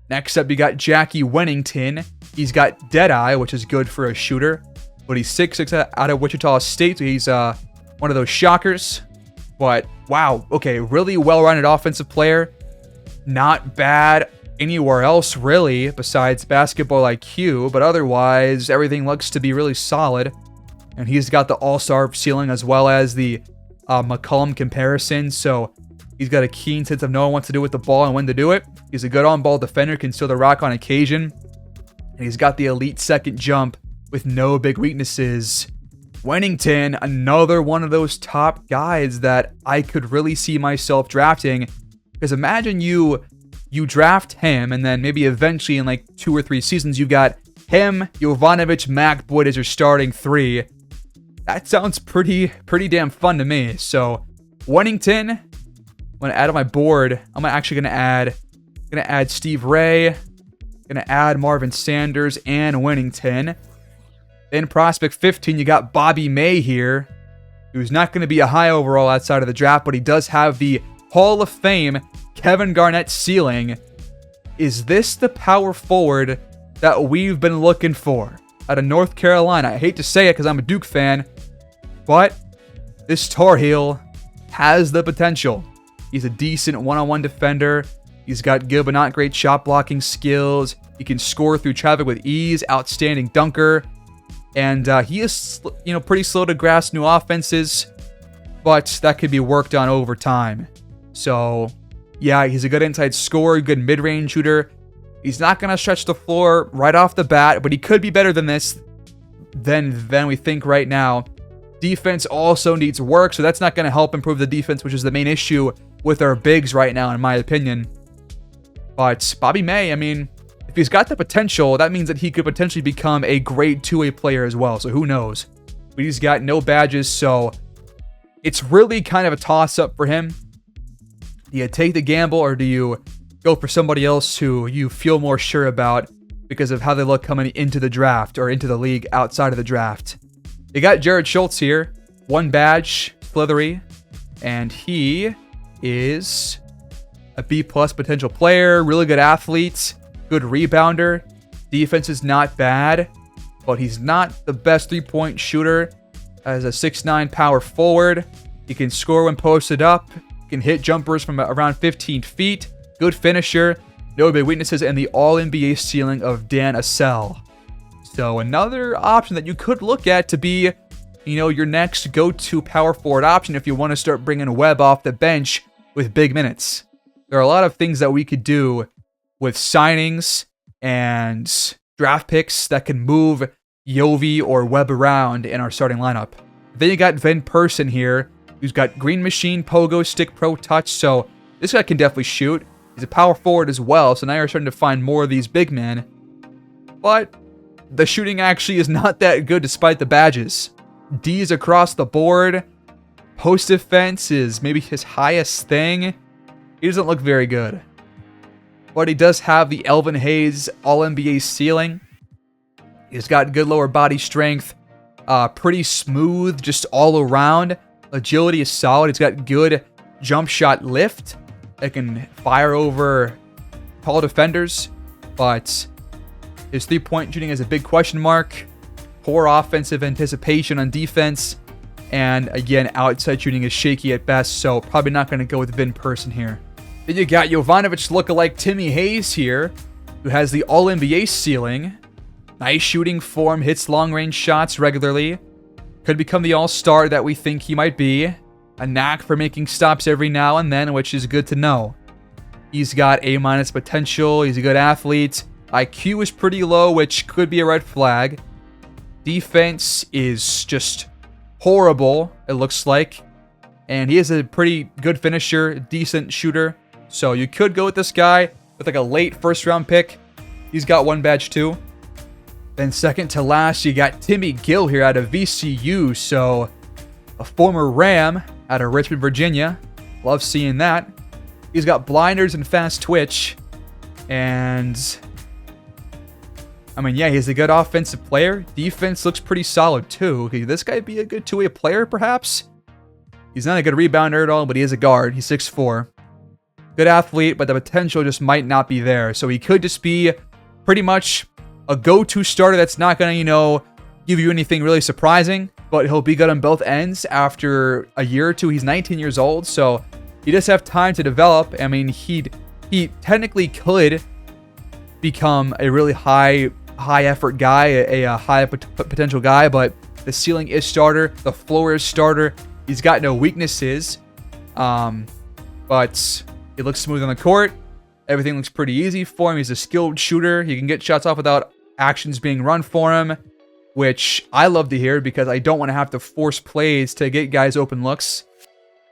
Next up, you got Jackie Wennington. He's got Deadeye, which is good for a shooter. But he's 6'6" out of Wichita State. So he's one of those shockers. But wow, okay, really well-rounded offensive player. Not bad anywhere else, really, besides basketball IQ. But otherwise, everything looks to be really solid. And he's got the all-star ceiling as well as the McCollum comparison. So he's got a keen sense of knowing what to do with the ball and when to do it. He's a good on-ball defender, can steal the rock on occasion. And he's got the elite second jump with no big weaknesses. Wennington, another one of those top guys that I could really see myself drafting. Because imagine you draft him, and then maybe eventually in like 2 or 3 seasons, you've got him, Jovanovic, Mac Boyd as your starting 3. That sounds pretty damn fun to me. So, Wennington, I'm gonna add on my board. I'm actually gonna add Steve Ray, gonna add Marvin Sanders and Wennington. Then prospect 15, you got Bobby May here, who's not gonna be a high overall outside of the draft, but he does have the Hall of Fame Kevin Garnett ceiling. Is this the power forward that we've been looking for out of North Carolina? I hate to say it because I'm a Duke fan, but this Tar Heel has the potential. He's a decent one-on-one defender. He's got good but not great shot blocking skills. He can score through traffic with ease. Outstanding dunker. And he is, pretty slow to grasp new offenses, but that could be worked on over time. So, yeah, he's a good inside scorer, good mid-range shooter. He's not going to stretch the floor right off the bat, but he could be better than this than we think right now. Defense also needs work, so that's not going to help improve the defense, which is the main issue with our bigs right now, in my opinion. But Bobby May, if he's got the potential, that means that he could potentially become a great two-way player as well, so who knows. But he's got no badges, so it's really kind of a toss-up for him. Do you take the gamble, or do you go for somebody else who you feel more sure about because of how they look coming into the draft or into the league outside of the draft? You got Jared Schultz here, 1 badge, slithery, and he is a B+ potential player, really good athlete, good rebounder. Defense is not bad, but he's not the best 3-point shooter. As a 6'9" power forward, he can score when posted up, can hit jumpers from around 15 feet, good finisher, no big weaknesses, and the All-NBA ceiling of Dan Assell. So another option that you could look at to be, your next go-to power forward option if you want to start bringing Webb off the bench with big minutes. There are a lot of things that we could do with signings and draft picks that can move Yovi or Webb around in our starting lineup. Then you got Vin Person here, who's got Green Machine, Pogo, Stick Pro, Touch, so this guy can definitely shoot. He's a power forward as well, so now you're starting to find more of these big men. But the shooting actually is not that good despite the badges. D's across the board. Post defense is maybe his highest thing. He doesn't look very good. But he does have the Elvin Hayes All-NBA ceiling. He's got good lower body strength. Pretty smooth just all around. Agility is solid. He's got good jump shot lift. It can fire over tall defenders. But his 3-point shooting is a big question mark. Poor offensive anticipation on defense. And again, outside shooting is shaky at best, so probably not going to go with Vin Person here. Then you got Jovanovic lookalike Timmy Hayes here, who has the All-NBA ceiling. Nice shooting form, hits long-range shots regularly. Could become the all-star that we think he might be. A knack for making stops every now and then, which is good to know. He's got A- potential. He's a good athlete. IQ is pretty low, which could be a red flag. Defense is just horrible, it looks like. And he is a pretty good finisher, decent shooter. So you could go with this guy with like a late first-round pick. He's got 1 badge too. Then second to last, you got Timmy Gill here out of VCU. So a former Ram out of Richmond, Virginia. Love seeing that. He's got blinders and fast twitch. And he's a good offensive player. Defense looks pretty solid too. Could this guy be a good two-way player, perhaps? He's not a good rebounder at all, but he is a guard. He's 6'4". Good athlete, but the potential just might not be there. So he could just be pretty much a go-to starter that's not going to, give you anything really surprising, but he'll be good on both ends after a year or two. He's 19 years old, so he does have time to develop. He technically could become a really high effort guy, a high potential guy, but the ceiling is starter, the floor is starter. He's got no weaknesses, but he looks smooth on the court. Everything looks pretty easy for him. He's a skilled shooter. He can get shots off without actions being run for him, which I love to hear because I don't want to have to force plays to get guys open looks.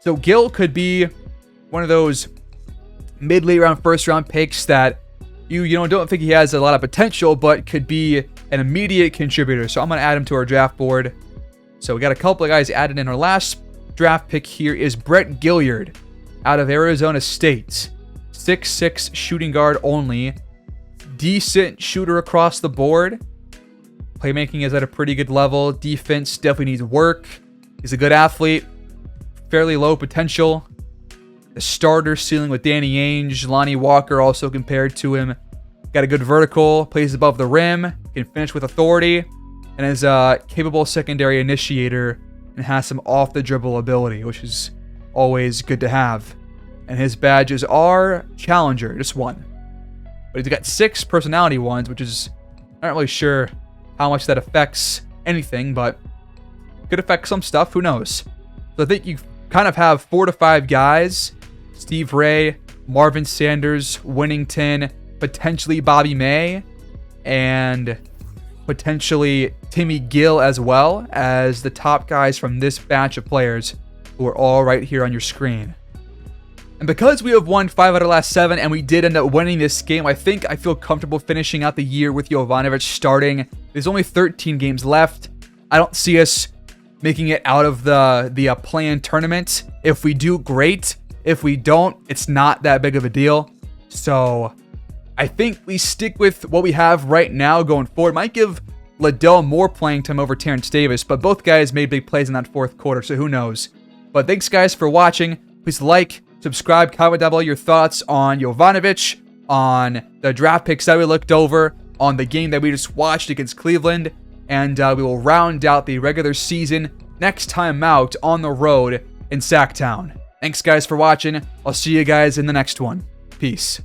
So Gill could be one of those mid-late round, first-round picks that you don't think he has a lot of potential, but could be an immediate contributor. So I'm going to add him to our draft board. So we got a couple of guys added in. Our last draft pick here is Brett Gilliard out of Arizona State. 6'6" shooting guard only. Decent shooter across the board. Playmaking is at a pretty good level. Defense definitely needs work. He's a good athlete. Fairly low potential. The starter ceiling with Danny Ainge. Lonnie Walker also compared to him. Got a good vertical. Plays above the rim. Can finish with authority. And is a capable secondary initiator. And has some off the dribble ability, which is always good to have. And his badges are Challenger. Just one. But he's got 6 personality ones, which is... I'm not really sure how much that affects anything, but could affect some stuff. Who knows? So I think you kind of have 4 to 5 guys. Steve Ray, Marvin Sanders, Winnington, potentially Bobby May, and potentially Timmy Gill as well as the top guys from this batch of players who are all right here on your screen. And because we have won 5 out of the last 7 and we did end up winning this game, I think I feel comfortable finishing out the year with Jovanovic starting. There's only 13 games left. I don't see us making it out of the play-in tournament. If we do, great. If we don't, it's not that big of a deal. So I think we stick with what we have right now going forward. Might give Liddell more playing time over Terrence Davis, but both guys made big plays in that fourth quarter, so who knows. But thanks, guys, for watching. Please like, subscribe, comment down below your thoughts on Jovanovic, on the draft picks that we looked over, on the game that we just watched against Cleveland, and we will round out the regular season next time out on the road in Sacktown. Thanks, guys, for watching. I'll see you guys in the next one. Peace.